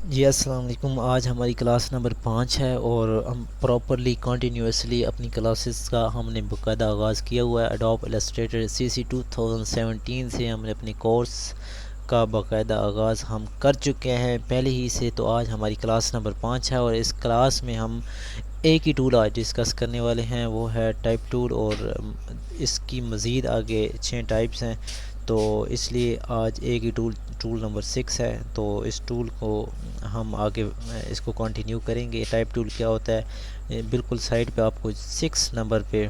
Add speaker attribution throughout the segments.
Speaker 1: जी अस्सलाम वालेकुम। आज हमारी क्लास नंबर 5 है और हम प्रॉपरली कंटिन्यूसली अपनी क्लासेस का हमने बाकायदा आगाज़ किया हुआ है। एडोब इलस्ट्रेटर CC 2017 से हमने अपने कोर्स का बाकायदा आगाज़ हम कर चुके हैं पहले ही से। तो आज हमारी क्लास नंबर 5 है और इस क्लास में हम एक ही टूल आज डिस्कस करने वाले हैं, वो है टाइप टूल। और इसकी मज़ीद आगे 6 टाइप्स हैं, तो इसलिए आज एक ही टूल टूल नंबर 6 है। तो इस टूल को हम आगे इसको कंटिन्यू करेंगे। टाइप टूल क्या होता है, बिल्कुल साइड पे आपको 6 नंबर पे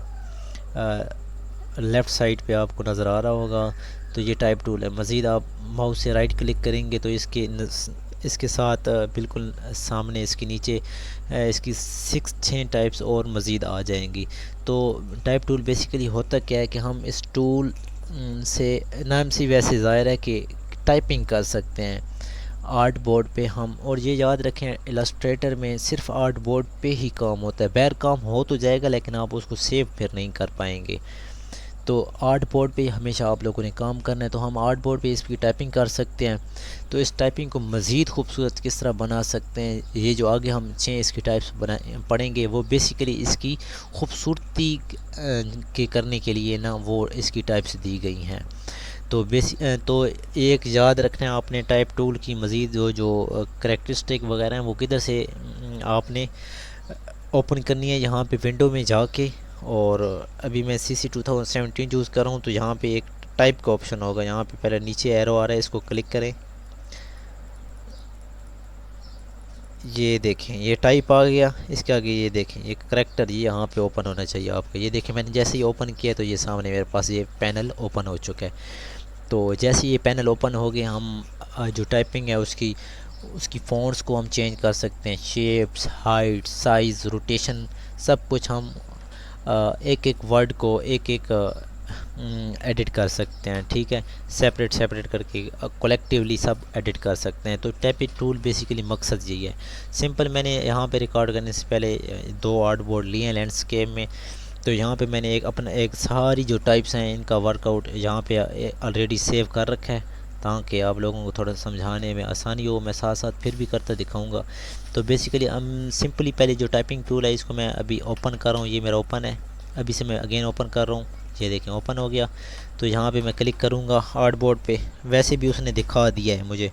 Speaker 1: लेफ़्ट साइड पे आपको नज़र आ रहा होगा, तो ये टाइप टूल है। मज़ीद आप माउस से राइट क्लिक करेंगे तो इसके साथ बिल्कुल सामने इसके नीचे इसकी 6 टाइप्स और मज़ीद आ जाएंगी। तो टाइप टूल बेसिकली होता क्या है कि हम इस टूल से नाम से वैसे ज़ाहिर है कि टाइपिंग कर सकते हैं आर्ट बोर्ड पे हम। और ये याद रखें, इलस्ट्रेटर में सिर्फ आर्ट बोर्ड पे ही काम होता है, बैर काम हो तो जाएगा लेकिन आप उसको सेव फिर नहीं कर पाएंगे। तो आर्ट बोर्ड पे हमेशा आप लोगों ने काम करना है, तो हम आर्ट बोर्ड पे इसकी टाइपिंग कर सकते हैं। तो इस टाइपिंग को मज़ीद खूबसूरत किस तरह बना सकते हैं, ये जो आगे हम 6 इसकी टाइप्स बना पढ़ेंगे, वो बेसिकली इसकी खूबसूरती के करने के लिए ना वो इसकी टाइप्स दी गई हैं। तो एक याद रखना है आपने टाइप टूल की मज़ीद जो करेक्टरिस्टिक वगैरह हैं वो किधर से आपने ओपन करनी है। यहाँ पे विंडो में जाके, और अभी मैं CC 2017 यूज़ कर रहा हूँ, तो यहाँ पे एक टाइप का ऑप्शन होगा। यहाँ पे पहले नीचे एरो आ रहा है, इसको क्लिक करें। ये देखें ये टाइप आ गया, इसके आगे ये देखें ये करेक्टर, ये यहाँ पे ओपन होना चाहिए आपका। ये देखें मैंने जैसे ही ओपन किया तो ये सामने मेरे पास ये पैनल ओपन हो चुका है। तो जैसे ये पैनल ओपन हो गया, हम जो टाइपिंग है उसकी उसकी फ़ॉन्ट्स को हम चेंज कर सकते हैं, शेप्स, हाइट, साइज़, रोटेशन, सब कुछ हम एक एक वर्ड को एक एक एडिट कर सकते हैं। ठीक है, सेपरेट सेपरेट करके कलेक्टिवली सब एडिट कर सकते हैं। तो टाइपिंग टूल बेसिकली मकसद यही है। सिंपल मैंने यहाँ पे रिकॉर्ड करने से पहले दो आर्ट बोर्ड लिए हैं लैंडस्केप में। तो यहाँ पे मैंने एक सारी जो टाइप्स हैं इनका वर्कआउट यहाँ पे ऑलरेडी सेव कर रखा है, ताकि आप लोगों को थोड़ा समझाने में आसानी हो। मैं साथ साथ फिर भी करता दिखाऊंगा। तो बेसिकली हम सिंपली पहले जो टाइपिंग टूल है इसको मैं अभी ओपन कर रहा हूँ, ये मेरा ओपन है। अभी से मैं अगेन ओपन कर रहा हूँ, ये देखें ओपन हो गया। तो यहाँ पे मैं क्लिक करूँगा आर्ट बोर्ड पे, वैसे भी उसने दिखा दिया है मुझे।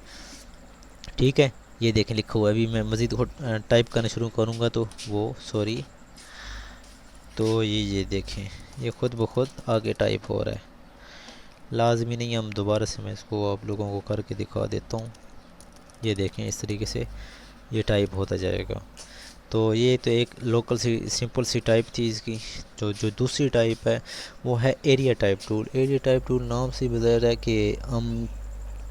Speaker 1: ठीक है, ये देखें लिखा हुआ है। अभी मैं मज़ीद टाइप करना शुरू करूँगा तो वो सॉरी, तो ये देखें ये ख़ुद ब खुद आगे टाइप हो रहा है। लाजमी नहीं, हम दोबारा से मैं इसको आप लोगों को करके दिखा देता हूँ। ये देखें इस तरीके से ये टाइप होता जाएगा। तो ये तो एक लोकल सी सिंपल सी टाइप थी इसकी। जो दूसरी टाइप है वो है area type tool. Area type tool नाम से बज़ाहिर है कि हम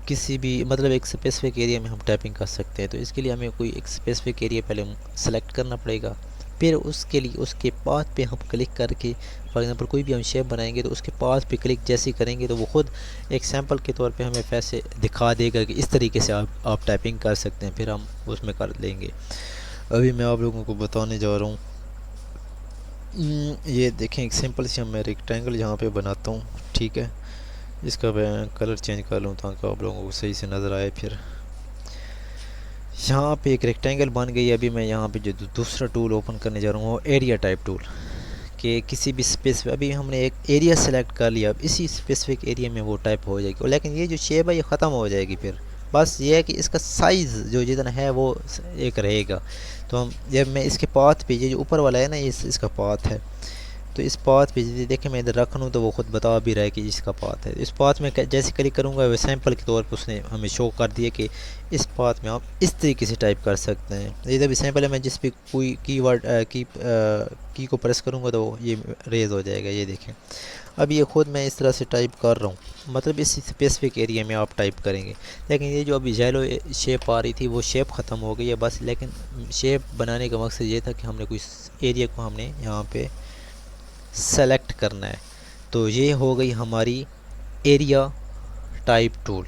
Speaker 1: किसी भी मतलब एक स्पेसिफिक एरिया में हम टाइपिंग कर सकते हैं। तो इसके लिए हमें कोई एक स्पेसिफिक एरिया पहले सेलेक्ट करना पड़ेगा, फिर उसके लिए उसके पाथ पे हम क्लिक करके, फॉर एग्जांपल कोई भी हम शेप बनाएंगे तो उसके पाथ पे क्लिक जैसे ही करेंगे तो वो खुद एक सैंपल के तौर पे हमें पैसे दिखा देगा कि इस तरीके से आप टाइपिंग कर सकते हैं, फिर हम उसमें कर लेंगे। अभी मैं आप लोगों को बताने जा रहा हूँ। ये देखें एक सिंपल सी मैं रेक्टेंगल यहाँ पे बनाता हूँ। ठीक है, इसका मैं कलर चेंज कर लूँ ताकि आप लोगों को सही से नज़र आए। फिर यहाँ पे एक रेक्टेंगल बन गई। अभी मैं यहाँ पे जो दूसरा टूल ओपन करने जा रहा हूँ वो एरिया टाइप टूल कि किसी भी स्पेस, अभी हमने एक एरिया सेलेक्ट कर लिया, अब इसी स्पेसिफिक एरिया में वो टाइप हो जाएगी। लेकिन ये जो शेप है ये ख़त्म हो जाएगी, फिर बस ये है कि इसका साइज़ जो जितना है वो एक रहेगा। तो हम जब मैं इसके पाथ पे, ये जो ऊपर वाला है ना, ये इसका पाथ है। तो इस पाथ पे देखें मैं इधर रख लूँ तो वो खुद बता भी रहा है कि इसका पाथ है। इस पाथ में जैसे क्लिक करूँगा वो सैंपल के तौर पर उसने हमें शो कर दिया कि इस पाथ में आप इस तरीके से टाइप कर सकते हैं। इधर भी सैंपल है, मैं जिस भी कोई की को प्रेस करूँगा तो ये रेज हो जाएगा। ये देखें अब ये खुद मैं इस तरह से टाइप कर रहा हूँ, मतलब इस स्पेसिफिक एरिया में आप टाइप करेंगे। लेकिन ये जो अभी येलो शेप आ रही थी वो शेप ख़त्म हो गई है बस। लेकिन शेप बनाने का मकसद ये था कि हमने कोई एरिया को हमने यहाँ पे सेलेक्ट करना है। तो ये हो गई हमारी एरिया टाइप टूल।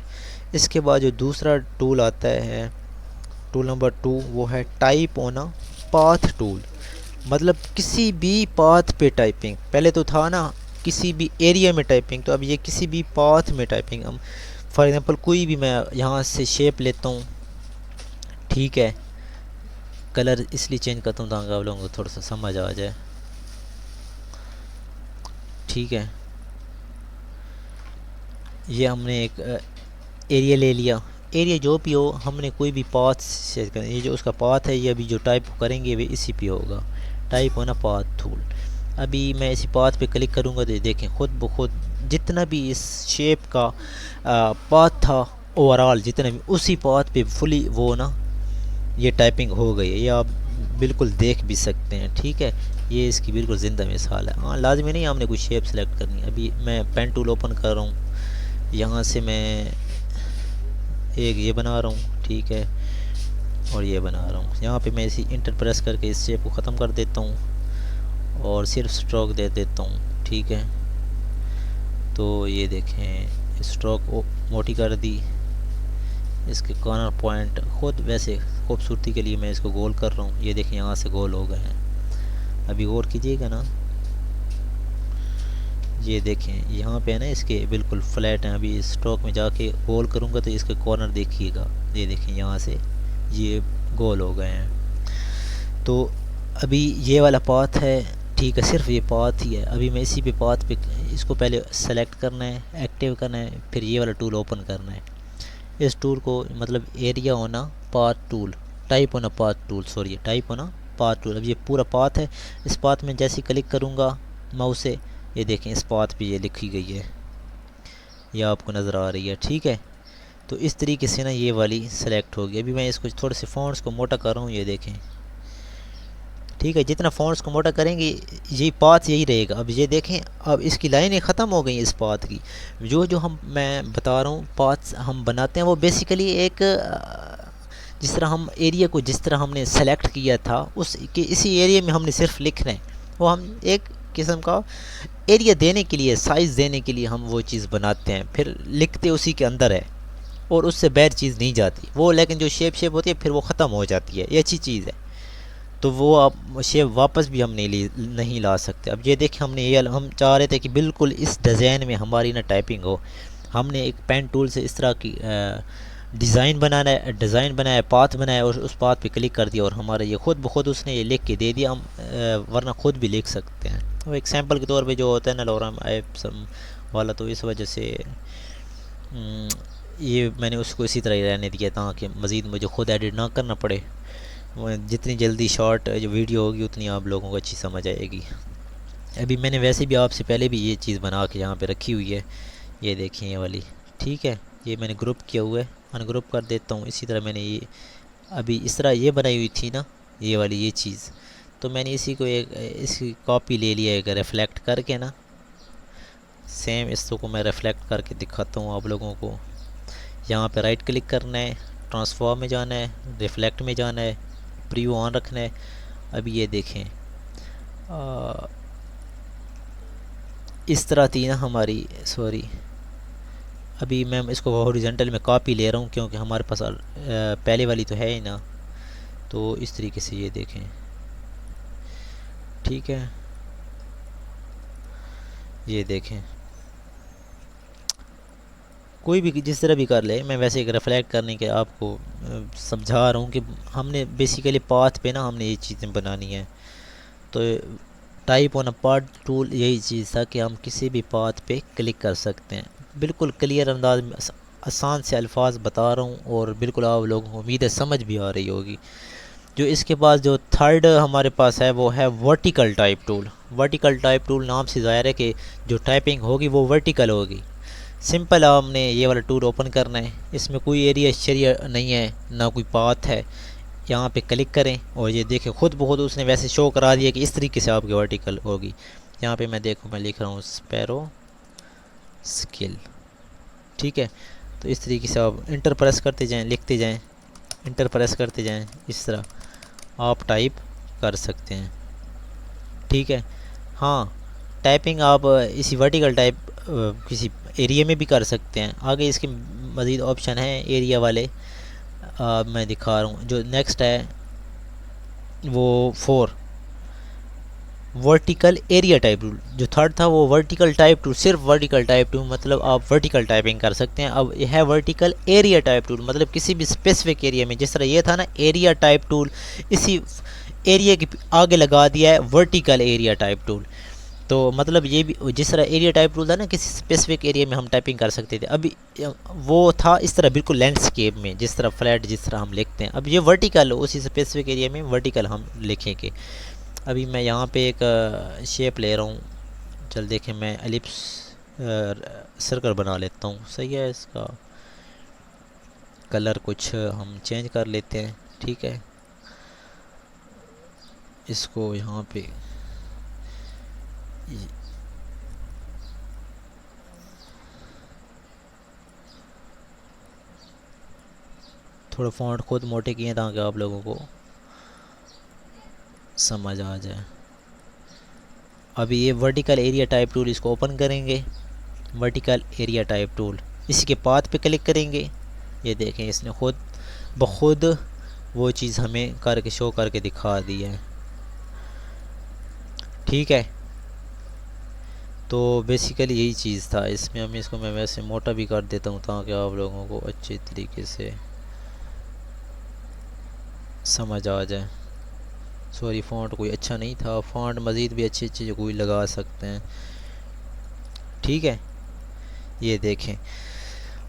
Speaker 1: इसके बाद जो दूसरा टूल आता है टूल नंबर 2, वो है type on a path tool. मतलब किसी भी पाथ पे टाइपिंग, पहले तो था ना किसी भी एरिया में टाइपिंग, तो अब ये किसी भी पाथ में टाइपिंग। हम फॉर एग्जांपल कोई भी मैं यहाँ से शेप लेता हूँ, ठीक है, कलर इसलिए चेंज करता हूँ ताकि आप लोगों को थोड़ा सा समझ आ जाए। ठीक है, ये हमने एक एरिया ले लिया। एरिया जो भी हो, हमने कोई भी पाथ सेट करना। ये जो उसका पाथ है, ये अभी जो टाइप करेंगे वे इसी पे होगा। टाइप होना पाथ टूल। अभी मैं इसी पाथ पे क्लिक करूँगा तो ये देखें खुद ब खुद जितना भी इस शेप का पाथ था ओवरऑल, जितना भी उसी पाथ पे फुली वो ना ये टाइपिंग हो गई है। ये आप बिल्कुल देख भी सकते हैं। ठीक है, ये इसकी बिल्कुल ज़िंदा मिसाल है। हाँ, लाजमी नहीं हमने कोई शेप सेलेक्ट करनी है। अभी मैं पेन टूल ओपन कर रहा हूँ, यहाँ से मैं एक ये बना रहा हूँ। ठीक है, और ये बना रहा हूँ। यहाँ पे मैं इसी इंटर प्रेस करके इस शेप को ख़त्म कर देता हूँ और सिर्फ स्ट्रोक दे देता हूँ। ठीक है, तो ये देखें स्ट्रोक मोटी कर दी। इसके कॉर्नर पॉइंट खुद वैसे खूबसूरती के लिए मैं इसको गोल कर रहा हूँ। ये देखें यहाँ से गोल हो गए हैं। अभी गौर कीजिएगा ना, ये देखें यहाँ पे है ना, इसके बिल्कुल फ्लैट हैं। अभी स्ट्रोक में जाके गोल करूँगा तो इसके कॉर्नर देखिएगा, ये देखें यहाँ से ये गोल हो गए हैं। तो अभी ये वाला पाथ है। ठीक है, सिर्फ ये पाथ ही है। अभी मैं इसी पे पाथ पे इसको पहले सेलेक्ट करना है, एक्टिव करना है, फिर ये वाला टूल ओपन करना है। इस टूल को मतलब एरिया होना पाथ टूल, टाइप होना पाथ टूल, सॉरी टाइप होना पाथ टूल। अब ये पूरा पाथ है। इस पाथ में जैसे क्लिक करूँगा माउस से, ये देखें इस पाथ पे ये लिखी गई है, ये आपको नज़र आ रही है। ठीक है, तो इस तरीके से ना ये वाली सेलेक्ट होगी। अभी मैं इसको थोड़े से फ़ॉन्ट्स को मोटा कर रहा हूँ, ये देखें। ठीक है, जितना फ़ॉन्ट्स को मोटा करेंगे यही पाथ यही रहेगा। अब ये देखें, अब इसकी लाइनें ख़त्म हो गई इस पाथ की। जो हम मैं बता रहा हूँ पाथ हम बनाते हैं वो बेसिकली एक जिस तरह हम एरिया को जिस तरह हमने सेलेक्ट किया था उस के इसी एरिया में हमने सिर्फ लिखना है। वो हम एक किस्म का एरिया देने के लिए, साइज़ देने के लिए हम वो चीज़ बनाते हैं, फिर लिखते उसी के अंदर है और उससे बाहर चीज़ नहीं जाती वो। लेकिन जो शेप होती है फिर वो ख़त्म हो जाती है, ये अच्छी चीज़ है। तो वो आप शेप वापस भी हम नहीं ला सकते। अब ये देखें, हमने ये हम चाह रहे थे कि बिल्कुल इस डिज़ाइन में हमारी ना टाइपिंग हो। हमने एक पेन टूल से इस तरह की डिज़ाइन बनाया, पाथ बनाया और उस पाथ पे क्लिक कर दिया और हमारा ये खुद ब खुद उसने ये लिख के दे दिया। हम वरना खुद भी लिख सकते हैं। वो एग्जांपल के तौर पे जो होता है ना लोराम एप्सम वाला, तो इस वजह से ये मैंने उसको इसी तरह ही रहने दिया ताकि मज़ीद मुझे खुद एडिट ना करना पड़े। जितनी जल्दी शॉर्ट जो वीडियो होगी उतनी आप लोगों को अच्छी समझ आएगी। अभी मैंने वैसे भी आपसे पहले भी ये चीज़ बना के यहाँ पे रखी हुई है, ये देखिए ये वाली। ठीक है, ये मैंने ग्रुप किया हुआ है, अनग्रुप कर देता हूँ। इसी तरह मैंने ये अभी इस तरह ये बनाई हुई थी ना, ये वाली ये चीज़, तो मैंने इसी को एक इसकी कॉपी ले लिया एक रिफ़्लेक्ट करके ना, सेम इसको मैं रिफ़्लेक्ट करके दिखाता हूँ आप लोगों को। यहाँ पे राइट क्लिक करना है, ट्रांसफॉर्म में जाना है, रिफ़्लेक्ट में जाना है, प्रीव्यू ऑन रखना है। अभी ये देखें इस तरह थी ना हमारी, सॉरी अभी मैं इसको हॉरिजॉन्टल में कॉपी ले रहा हूँ क्योंकि हमारे पास पहले वाली तो है ही ना। तो इस तरीके से ये देखें। ठीक है, ये देखें कोई भी जिस तरह भी कर ले, मैं वैसे एक रिफ्लेक्ट करने के आपको समझा रहा हूँ कि हमने बेसिकली पाथ पे ना हमने ये चीज़ें बनानी है। तो type on a path tool यही चीज़ था कि हम किसी भी पाथ पे क्लिक कर सकते हैं। बिल्कुल क्लियर अंदाज में आसान से अल्फाज बता रहा हूँ और बिल्कुल आप लोगों को उम्मीद है समझ भी आ रही होगी। जो इसके पास जो थर्ड हमारे पास है वो है vertical type tool. Vertical type tool नाम से ज़ाहिर है कि जो टाइपिंग होगी वो वर्टिकल होगी। सिंपल हमने ये वाला टूल ओपन करना है, इसमें कोई एरिया शरिया नहीं है ना कोई पाथ है। यहाँ पे क्लिक करें और ये देखें खुद ब खुद उसने वैसे शो करा दिया कि इस तरीके से आपकी वर्टिकल होगी। यहाँ पे मैं देखूँ, मैं लिख रहा हूँ स्पैरो स्किल। ठीक है, तो इस तरीके से आप इंटर प्रेस करते जाएं, लिखते जाएं, इंटर प्रेस करते जाएं, इस तरह आप टाइप कर सकते हैं। ठीक है, हाँ टाइपिंग आप इसी वर्टिकल टाइप किसी एरिया में भी कर सकते हैं। आगे इसके मज़ीद ऑप्शन हैं एरिया वाले, मैं दिखा रहा हूँ। जो नेक्स्ट है वो 4, वर्टिकल एरिया टाइप टूल। जो थर्ड था वो वर्टिकल टाइप टूल, सिर्फ वर्टिकल टाइप टूल, मतलब आप वर्टिकल टाइपिंग कर सकते हैं। अब यह है वर्टिकल एरिया टाइप टूल, मतलब किसी भी स्पेसिफिक एरिया में, जिस तरह ये था ना एरिया टाइप टूल, इसी एरिया के आगे लगा दिया है वर्टिकल एरिया टाइप टूल। तो मतलब ये भी जिस तरह एरिया टाइप टूल था ना, किसी स्पेसिफिक एरिया में हम टाइपिंग कर सकते थे, अभी वो था इस तरह बिल्कुल लैंडस्केप में, जिस तरह फ्लैट जिस तरह हम लिखते हैं। अब ये वर्टिकल, उसी स्पेसिफिक एरिया में वर्टिकल हम लिखेंगे। अभी मैं यहाँ पे एक शेप ले रहा हूँ, चल देखें, मैं एलिप्स सर्कल बना लेता हूँ, सही है। इसका कलर कुछ हम चेंज कर लेते हैं, ठीक है। इसको यहाँ पे थोड़ा फॉन्ट खुद मोटे किए ताकि आप लोगों को समझ आ जाए। अभी ये वर्टिकल एरिया टाइप टूल, इसको ओपन करेंगे, वर्टिकल एरिया टाइप टूल, इसी के पाथ पे क्लिक करेंगे। ये देखें इसने खुद बखुद वो चीज़ हमें करके शो करके दिखा दी है, ठीक है। तो बेसिकली यही चीज़ था इसमें। हम इसको मैं वैसे मोटा भी कर देता हूँ ताकि आप लोगों को अच्छे तरीके से समझ आ जाए। सॉरी, फ़ॉन्ट कोई अच्छा नहीं था, फ़ॉन्ट मज़ीद भी अच्छे अच्छे कोई लगा सकते हैं, ठीक है। ये देखें,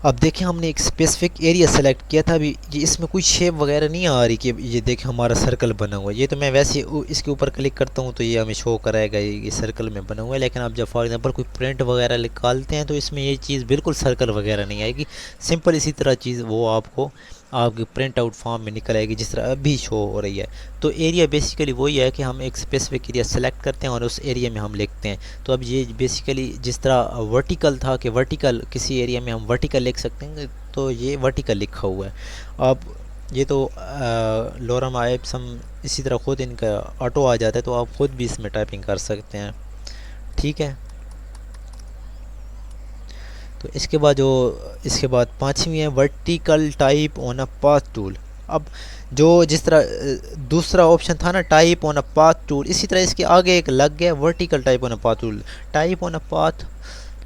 Speaker 1: अब देखें हमने एक स्पेसिफिक एरिया सेलेक्ट किया था। अभी ये इसमें कोई शेप वगैरह नहीं आ रही कि ये देखें हमारा सर्कल बना हुआ है। ये तो मैं वैसे इसके ऊपर क्लिक करता हूँ तो ये हमें शो कराएगा ये सर्कल में बना हुआ है। लेकिन आप जब फॉर एग्जांपल कोई प्रिंट वगैरह निकालते हैं तो इसमें ये चीज़ बिल्कुल सर्कल वगैरह नहीं आएगी। सिंपल इसी तरह चीज़ वो आपको आपकी प्रिंट आउट फॉर्म में निकल आएगी जिस तरह अभी शो हो रही है। तो एरिया बेसिकली वही है कि हम एक स्पेसिफिक एरिया सेलेक्ट करते हैं और उस एरिया में हम लिखते हैं। तो अब ये बेसिकली जिस तरह वर्टिकल था कि वर्टिकल किसी एरिया में हम वर्टिकल लिख सकते हैं, तो ये वर्टिकल लिखा हुआ है। अब ये तो लोरम आइप्सम इसी तरह खुद इनका ऑटो आ जाता है, तो आप खुद भी इसमें टाइपिंग कर सकते हैं, ठीक है। तो इसके बाद पांचवी है vertical type on a path tool. अब जो जिस तरह दूसरा ऑप्शन था ना type on a path tool, इसी तरह इसके आगे एक लग गया vertical type on a path tool. Type on a path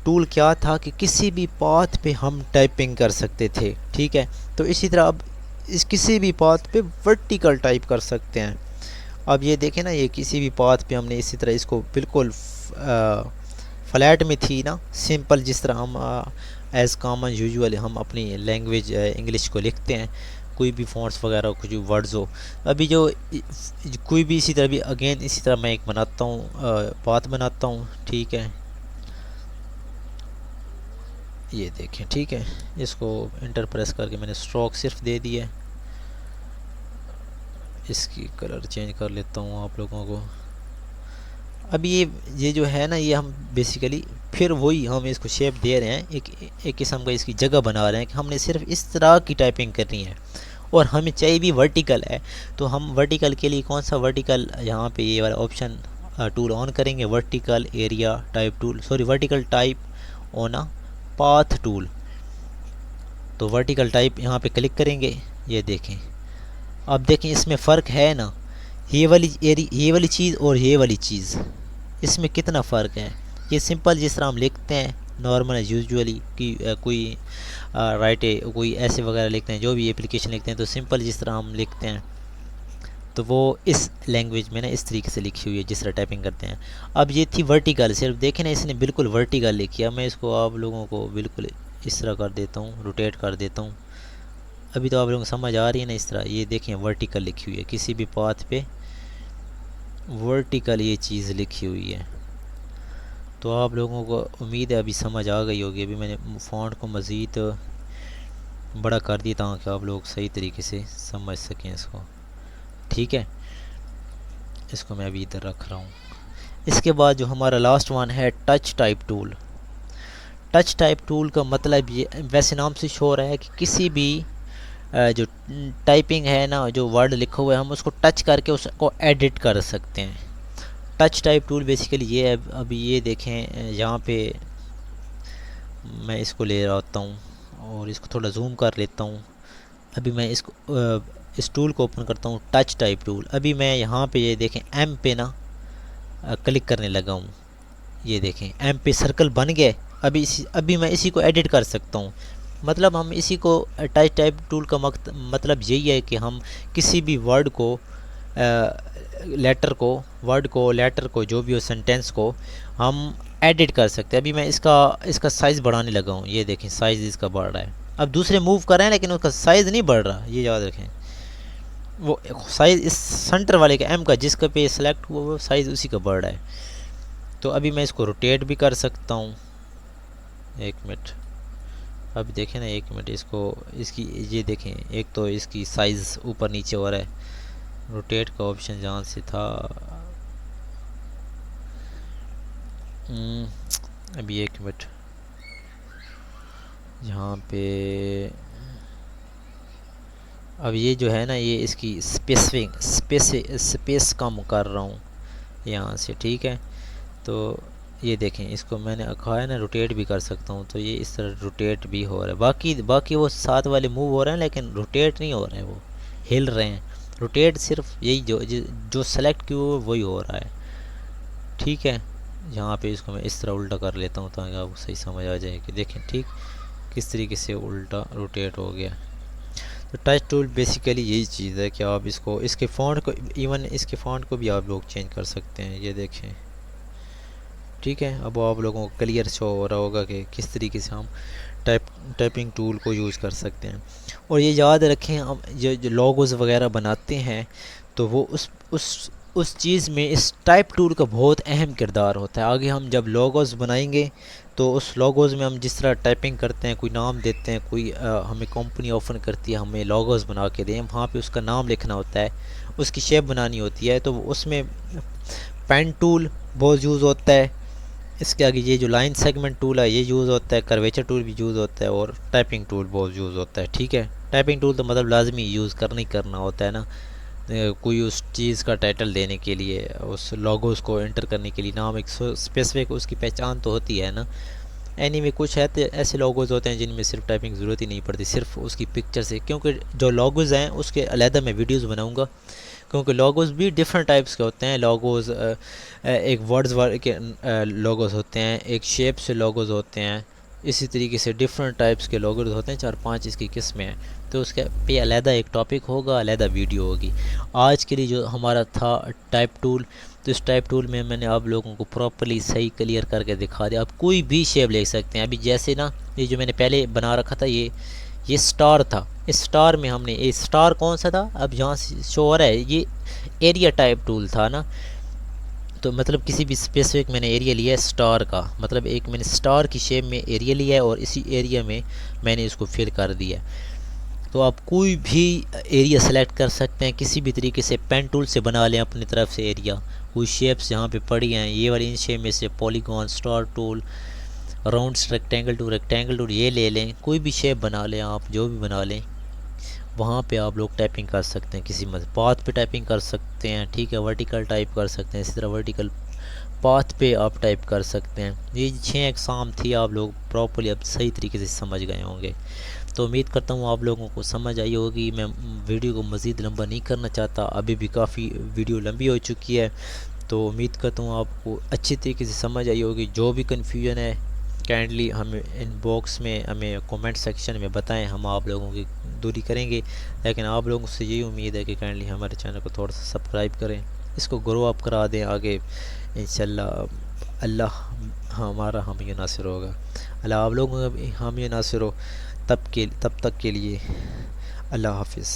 Speaker 1: tool क्या था कि किसी भी पाथ पे हम टाइपिंग कर सकते थे, ठीक है। तो इसी तरह अब इस किसी भी पाथ पे वर्टिकल टाइप कर सकते हैं। अब ये देखें ना, ये किसी भी पाथ पे हमने इसी तरह इसको बिल्कुल फ्लैट में थी ना, सिंपल जिस तरह हम एज़ कॉमन यूजुअल हम अपनी लैंग्वेज इंग्लिश को लिखते हैं, कोई भी फॉन्ट्स वगैरह कुछ वर्ड्स हो। अभी जो कोई भी इसी तरह भी अगेन इसी तरह मैं एक बनाता हूँ, पाथ बनाता हूँ, ठीक है। ये देखें, ठीक है। इसको इंटर प्रेस करके मैंने स्ट्रोक सिर्फ दे दिया है। इसकी कलर चेंज कर लेता हूँ आप लोगों को। अभी ये जो है ना, ये हम बेसिकली फिर वही हम इसको शेप दे रहे हैं, एक किस्म का इसकी जगह बना रहे हैं कि हमने सिर्फ इस तरह की टाइपिंग करनी है और हमें चाहिए भी वर्टिकल है। तो हम वर्टिकल के लिए कौन सा वर्टिकल, यहाँ पे ये वाला ऑप्शन टूल ऑन करेंगे, vertical area type tool, sorry vertical type on a path tool. तो वर्टिकल टाइप यहाँ पे क्लिक करेंगे। ये देखें, अब देखें इसमें फ़र्क है ना, ये वाली चीज़ और ये वाली चीज़, इसमें कितना फ़र्क है। ये सिंपल जिस तरह हम लिखते हैं नॉर्मल यूजुअली कि कोई राइटे कोई ऐसे वगैरह लिखते हैं, जो भी एप्लीकेशन लिखते हैं तो सिंपल जिस तरह हम लिखते हैं, तो वो इस लैंग्वेज में ना इस तरीके से लिखी हुई है जिस तरह टाइपिंग करते हैं। अब ये थी वर्टिकल, सिर्फ देखें ना इसने बिल्कुल वर्टिकल लिखी है। मैं इसको आप लोगों को बिल्कुल इस तरह कर देता हूँ, रोटेट कर देता हूँ। अभी तो आप लोगों को समझ आ रही है ना इस तरह। ये देखें वर्टिकल लिखी हुई है, किसी भी पाथ पे वर्टिकल ये चीज़ लिखी हुई है। तो आप लोगों को उम्मीद है अभी समझ आ गई होगी। अभी मैंने फ़ॉन्ट को मज़ीद बड़ा कर दिया ताकि आप लोग सही तरीके से समझ सकें इसको, ठीक है। इसको मैं अभी इधर रख रहा हूँ। इसके बाद जो हमारा लास्ट वन है touch type tool. Touch type tool का मतलब ये वैसे नाम से शो रहा है कि किसी भी जो टाइपिंग है ना, जो वर्ड लिखा हुआ है हम उसको टच करके उसको एडिट कर सकते हैं। टच टाइप टूल बेसिकली ये है। अभी ये देखें यहाँ पे मैं इसको ले आता हूँ और इसको थोड़ा जूम कर लेता हूँ। अभी मैं इसको इस टूल को ओपन करता हूँ, टच टाइप टूल। अभी मैं यहाँ पे ये देखें एम पे ना क्लिक करने लगा हूँ, ये देखें एम पे सर्कल बन गए। अभी मैं इसी को एडिट कर सकता हूँ। मतलब हम इसी को टाइप टूल का मतलब यही है कि हम किसी भी वर्ड को लेटर को जो भी हो सेंटेंस को हम एडिट कर सकते हैं। अभी मैं इसका इसका साइज़ बढ़ाने लगा हूँ, ये देखें साइज़ इसका बढ़ रहा है। अब दूसरे मूव कर रहे हैं लेकिन उसका साइज़ नहीं बढ़ रहा, ये याद रखें। वो साइज़ इस सेंटर वाले का एम का जिसका पे सेलेक्ट हुआ वो साइज़ उसी का बढ़ रहा है। तो अभी मैं इसको रोटेट भी कर सकता हूँ। एक मिनट, अब देखें ना, एक मिनट, इसको इसकी ये देखें, एक तो इसकी साइज़ ऊपर नीचे हो रहा है। रोटेट का ऑप्शन जहाँ से था, अभी एक मिनट, यहाँ पे अब ये जो है ना, ये इसकी स्पेस कम कर रहा हूँ यहाँ से, ठीक है। तो ये देखें, इसको मैंने कहा है ना रोटेट भी कर सकता हूँ, तो ये इस तरह रोटेट भी हो रहा है। बाकी वो साथ वाले मूव हो रहे हैं लेकिन रोटेट नहीं हो रहे हैं, वो हिल रहे हैं। रोटेट सिर्फ यही जो सेलेक्ट किया हुआ वही हो रहा है, ठीक है। यहाँ पे इसको मैं इस तरह उल्टा कर लेता हूँ ताकि आपको सही समझ आ जाए कि देखें ठीक किस तरीके से उल्टा रोटेट हो गया। तो टच टूल बेसिकली यही चीज़ है कि आप इसके फ़ॉन्ट को, इवन इसके फ़ॉन्ट को भी आप लोग चेंज कर सकते हैं, ये देखें, ठीक है। अब आप लोगों को क्लियर शो हो रहा होगा कि किस तरीके से हम टाइपिंग टूल को यूज़ कर सकते हैं। और ये याद रखें, हम जो लोगोज़ वगैरह बनाते हैं तो वो उस चीज़ में इस टाइप टूल का बहुत अहम किरदार होता है। आगे हम जब लोगोज़ बनाएंगे तो उस लोगोज़ में हम जिस तरह टाइपिंग करते हैं, कोई नाम देते हैं, कोई हमें कंपनी ऑफर करती है हमें लोगोज़ बना के दें, वहाँ पे उसका नाम लिखना होता है, उसकी शेप बनानी होती है, तो उसमें पेन टूल बहुत यूज़ होता है। इसके आगे ये जो लाइन सेगमेंट टूल है ये यूज़ होता है, कर्वेचर टूल भी यूज़ होता है, और टाइपिंग टूल बहुत यूज़ होता है, ठीक है। टाइपिंग टूल तो मतलब लाजमी यूज़ करना होता है ना, कोई उस चीज़ का टाइटल देने के लिए, उस लोगोस को एंटर करने के लिए, नाम एक स्पेसिफिक उसकी पहचान तो होती है ना। एनीवे कुछ है तो ऐसे लोगोज़ होते हैं जिनमें सिर्फ टाइपिंग की ज़रूरत ही नहीं पड़ती, सिर्फ उसकी पिक्चर से, क्योंकि जो लोगोज़ हैं उसके अलहदा मैं वीडियोज़ बनाऊँगा, क्योंकि लोगोज़ भी डिफरेंट टाइप्स के होते हैं। लोगोज़ एक वर्ड्स के लोगोज़ होते हैं, एक शेप से लोगोज़ होते हैं, इसी तरीके से डिफरेंट टाइप्स के लोगोज़ होते हैं, 4-5 इसकी किस्में हैं। तो उसके पे अलहदा एक टॉपिक होगा, अलहदा वीडियो होगी। आज के लिए जो हमारा था टाइप टूल, तो इस टाइप टूल में मैंने आप लोगों को प्रॉपर्ली सही क्लियर करके दिखा दिया। आप कोई भी शेप ले सकते हैं। अभी जैसे ना ये जो मैंने पहले बना रखा था, ये स्टार था, इस स्टार में हमने, ये स्टार कौन सा था, अब यहाँ से शो हो रहा है, ये एरिया टाइप टूल था ना। तो मतलब किसी भी स्पेसिफिक मैंने एरिया लिया है स्टार का, मतलब एक मैंने स्टार की शेप में एरिया लिया है और इसी एरिया में मैंने इसको फिल कर दिया। तो आप कोई भी एरिया सेलेक्ट कर सकते हैं, किसी भी तरीके से पेन टूल से बना लें अपनी तरफ से एरिया। कोई शेप्स यहाँ पे पड़ी हैं, ये वाली इन शेप में से polygon, star tool, rounds, rectangle tool ये ले लें, कोई भी शेप बना लें आप, जो भी बना लें वहाँ पे आप लोग टाइपिंग कर सकते हैं। किसी पाथ पे टाइपिंग कर सकते हैं, ठीक है, वर्टिकल टाइप कर सकते हैं, इसी तरह वर्टिकल पाथ पे आप टाइप कर सकते हैं। ये 6 एग्ज़ाम थी, आप लोग प्रॉपर्ली अब सही तरीके से समझ गए होंगे। तो उम्मीद करता हूँ आप लोगों को समझ आई होगी। मैं वीडियो को मज़ीद लंबा नहीं करना चाहता, अभी भी काफ़ी वीडियो लंबी हो चुकी है। तो उम्मीद करता हूँ आपको अच्छी तरीके से समझ आई होगी। जो भी कन्फ्यूजन है काइंडली हमें इनबॉक्स में, हमें कमेंट सेक्शन में बताएं, हम आप लोगों की दूरी करेंगे। लेकिन आप लोगों से यही उम्मीद है कि काइंडली हमारे चैनल को थोड़ा सा सब्सक्राइब करें, इसको ग्रो अप करा दें आगे, इंशाल्लाह अल्लाह हमारा हामी नासिर होगा। अल्लाह आप लोगों का हामी नासिर हो। तब तक के लिए अल्लाह हाफिज़।